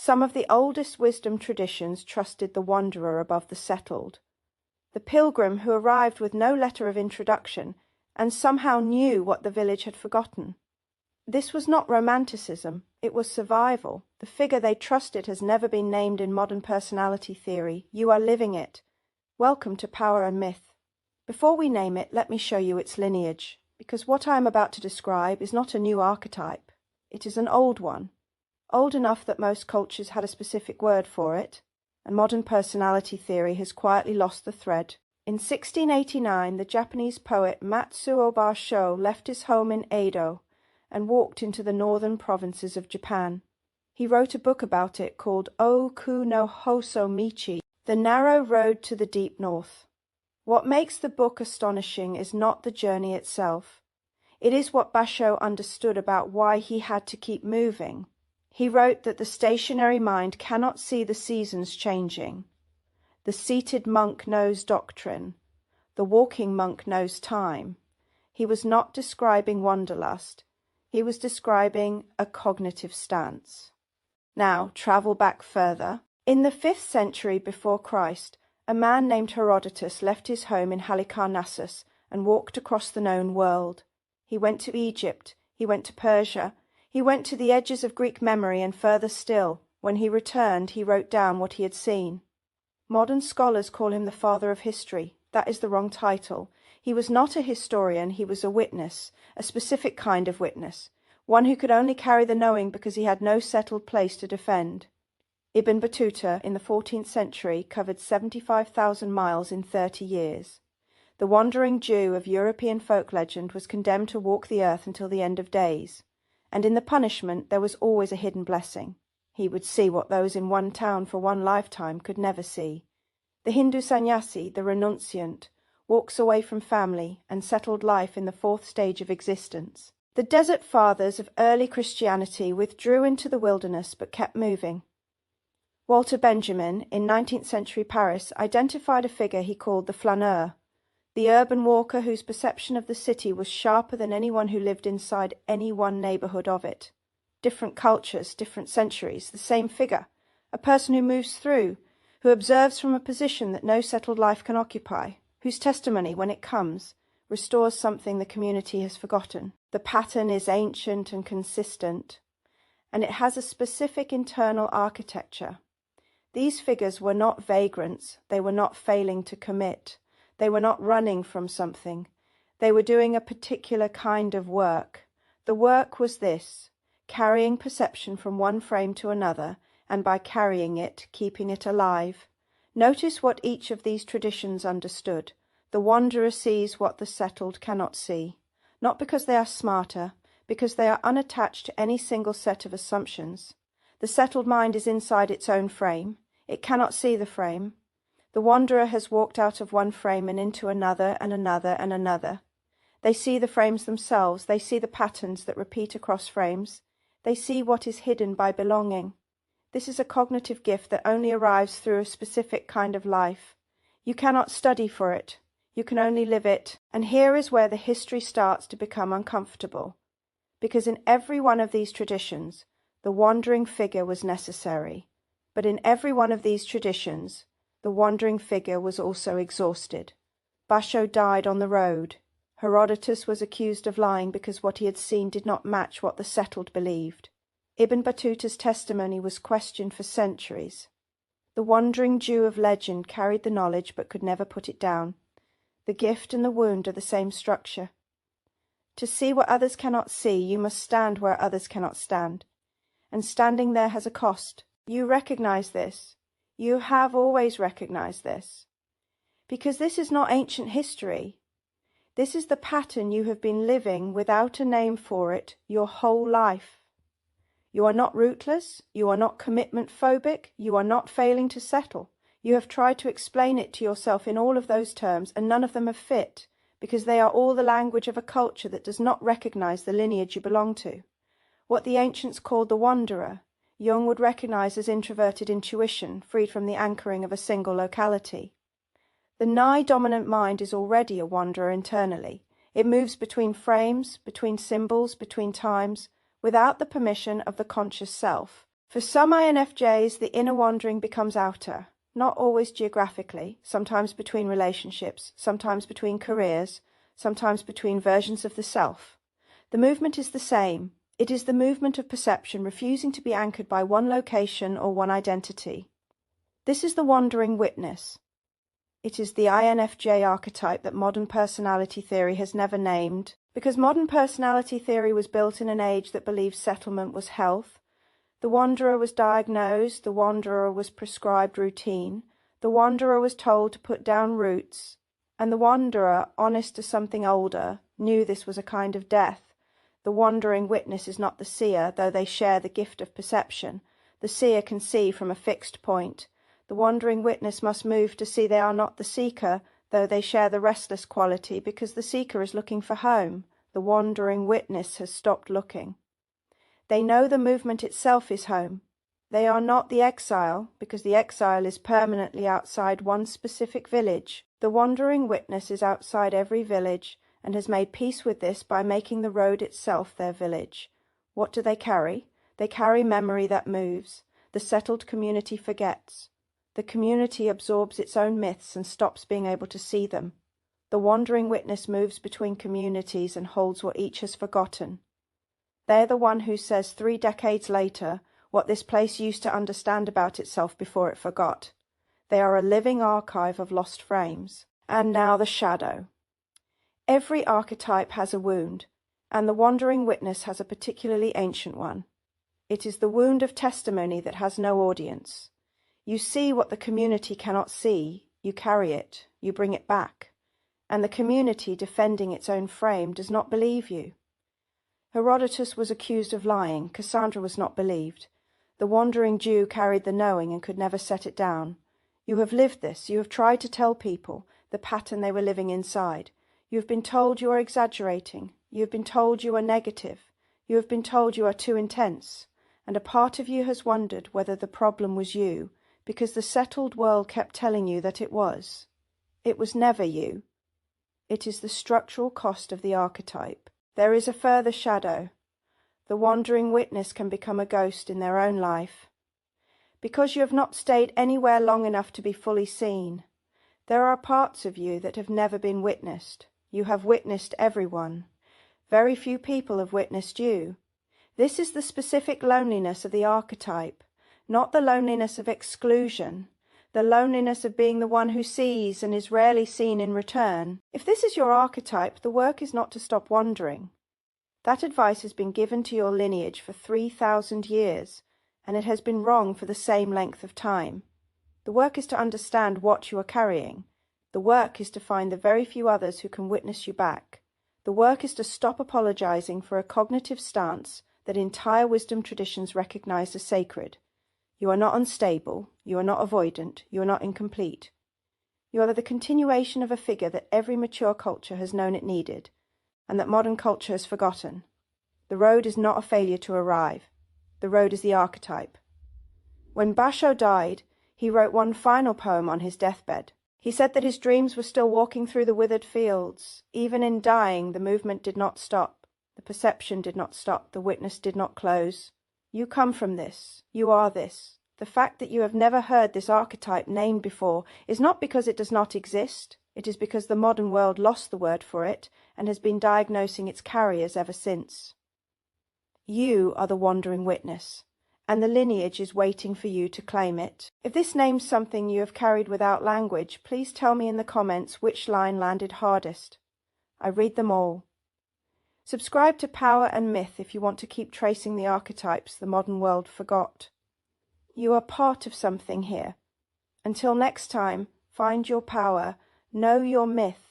Some of the oldest wisdom traditions trusted the wanderer above the settled, the pilgrim who arrived with no letter of introduction and somehow knew what the village had forgotten. This was not romanticism, it was survival. The figure they trusted has never been named in modern personality theory. You are living it. Welcome to Power and Myth. Before we name it, let me show you its lineage, because what I am about to describe is not a new archetype. It is an old one, old enough that most cultures had a specific word for it, and modern personality theory has quietly lost the thread. In 1689, the Japanese poet Matsuo Basho left his home in Edo and walked into the northern provinces of Japan. He wrote a book about it called Oku no Hoso Michi, The Narrow Road to the Deep North. What makes the book astonishing is not the journey itself. It is what Basho understood about why he had to keep moving. He wrote that the stationary mind cannot see the seasons changing. The seated monk knows doctrine. The walking monk knows time. He was not describing wanderlust. He was describing a cognitive stance. Now, travel back further. In the 5th century before Christ, a man named Herodotus left his home in Halicarnassus and walked across the known world. He went to Egypt. He went to Persia. He went to the edges of Greek memory and further still. When he returned, he wrote down what he had seen. Modern scholars call him the father of history. That is the wrong title. He was not a historian, he was a witness, a specific kind of witness, one who could only carry the knowing because he had no settled place to defend. Ibn Battuta, in the 14th century, covered 75,000 miles in 30 years. The wandering Jew of European folk legend was condemned to walk the earth until the end of days, and in the punishment there was always a hidden blessing. He would see what those in one town for one lifetime could never see. The Hindu sannyasi, the renunciant, walks away from family and settled life in the 4th stage of existence. The desert fathers of early Christianity withdrew into the wilderness but kept moving. Walter Benjamin, in 19th century Paris, identified a figure he called the flaneur, the urban walker whose perception of the city was sharper than anyone who lived inside any one neighborhood of it. Different cultures, different centuries, the same figure, a person who moves through, who observes from a position that no settled life can occupy, whose testimony, when it comes, restores something the community has forgotten. The pattern is ancient and consistent, and it has a specific internal architecture. These figures were not vagrants, they were not failing to commit, they were not running from something, they were doing a particular kind of work. The work was this: carrying perception from one frame to another, and by carrying it, keeping it alive. Notice what each of these traditions understood. The wanderer sees what the settled cannot see, not because they are smarter, because they are unattached to any single set of assumptions. The settled mind is inside its own frame. It cannot see the frame. The wanderer has walked out of one frame and into another and another and another. They see the frames themselves. They see the patterns that repeat across frames. They see what is hidden by belonging. This is a cognitive gift that only arrives through a specific kind of life. You cannot study for it. You can only live it. And here is where the history starts to become uncomfortable. Because in every one of these traditions, the wandering figure was necessary. But in every one of these traditions, the wandering figure was also exhausted. Basho died on the road. Herodotus was accused of lying because what he had seen did not match what the settled believed. Ibn Battuta's testimony was questioned for centuries. The wandering Jew of legend carried the knowledge but could never put it down. The gift and the wound are the same structure. To see what others cannot see, you must stand where others cannot stand. And standing there has a cost. You recognize this. You have always recognized this. Because this is not ancient history. This is the pattern you have been living without a name for it your whole life. You are not rootless, you are not commitment phobic, you are not failing to settle. You have tried to explain it to yourself in all of those terms, and none of them have fit, because they are all the language of a culture that does not recognize the lineage you belong to. What the ancients called the wanderer, Jung would recognize as introverted intuition, freed from the anchoring of a single locality. The nigh-dominant mind is already a wanderer internally. It moves between frames, between symbols, between times, without the permission of the conscious self. For some INFJs, the inner wandering becomes outer, not always geographically, sometimes between relationships, sometimes between careers, sometimes between versions of the self. The movement is the same. It is the movement of perception refusing to be anchored by one location or one identity. This is the wandering witness. It is the INFJ archetype that modern personality theory has never named, because modern personality theory was built in an age that believed settlement was health. The wanderer was diagnosed, the wanderer was prescribed routine, the wanderer was told to put down roots, and the wanderer, honest to something older, knew this was a kind of death. The wandering witness is not the seer, though they share the gift of perception. The seer can see from a fixed point. The wandering witness must move to see they are not the seeker, though they share the restless quality, because the seeker is looking for home. The wandering witness has stopped looking. They know the movement itself is home. They are not the exile, because the exile is permanently outside one specific village. The wandering witness is outside every village, and has made peace with this by making the road itself their village. What do they carry? They carry memory that moves. The settled community forgets. The community absorbs its own myths and stops being able to see them. The wandering witness moves between communities and holds what each has forgotten. They are the one who says 3 decades later what this place used to understand about itself before it forgot. They are a living archive of lost frames. And now the shadow. Every archetype has a wound, and the wandering witness has a particularly ancient one. It is the wound of testimony that has no audience. You see what the community cannot see, you carry it, you bring it back, and the community, defending its own frame, does not believe you. Herodotus was accused of lying, Cassandra was not believed. The wandering Jew carried the knowing and could never set it down. You have lived this, you have tried to tell people the pattern they were living inside. You have been told you are exaggerating, you have been told you are negative, you have been told you are too intense, and a part of you has wondered whether the problem was you, because the settled world kept telling you that it was. It was never you. It is the structural cost of the archetype. There is a further shadow. The wandering witness can become a ghost in their own life. Because you have not stayed anywhere long enough to be fully seen. There are parts of you that have never been witnessed. You have witnessed everyone. Very few people have witnessed you. This is the specific loneliness of the archetype, not the loneliness of exclusion, the loneliness of being the one who sees and is rarely seen in return. If this is your archetype, the work is not to stop wandering. That advice has been given to your lineage for 3,000 years, and it has been wrong for the same length of time. The work is to understand what you are carrying. The work is to find the very few others who can witness you back. The work is to stop apologizing for a cognitive stance that entire wisdom traditions recognize as sacred. You are not unstable, you are not avoidant, you are not incomplete. You are the continuation of a figure that every mature culture has known it needed, and that modern culture has forgotten. The road is not a failure to arrive. The road is the archetype. When Basho died, he wrote one final poem on his deathbed. He said that his dreams were still walking through the withered fields. Even in dying, the movement did not stop. The perception did not stop. The witness did not close. You come from this. You are this. The fact that you have never heard this archetype named before is not because it does not exist. It is because the modern world lost the word for it and has been diagnosing its carriers ever since. You are the wandering witness, and the lineage is waiting for you to claim it. If this names something you have carried without language, please tell me in the comments which line landed hardest. I read them all. Subscribe to Power and Myth if you want to keep tracing the archetypes the modern world forgot. You are part of something here. Until next time, find your power, know your myth,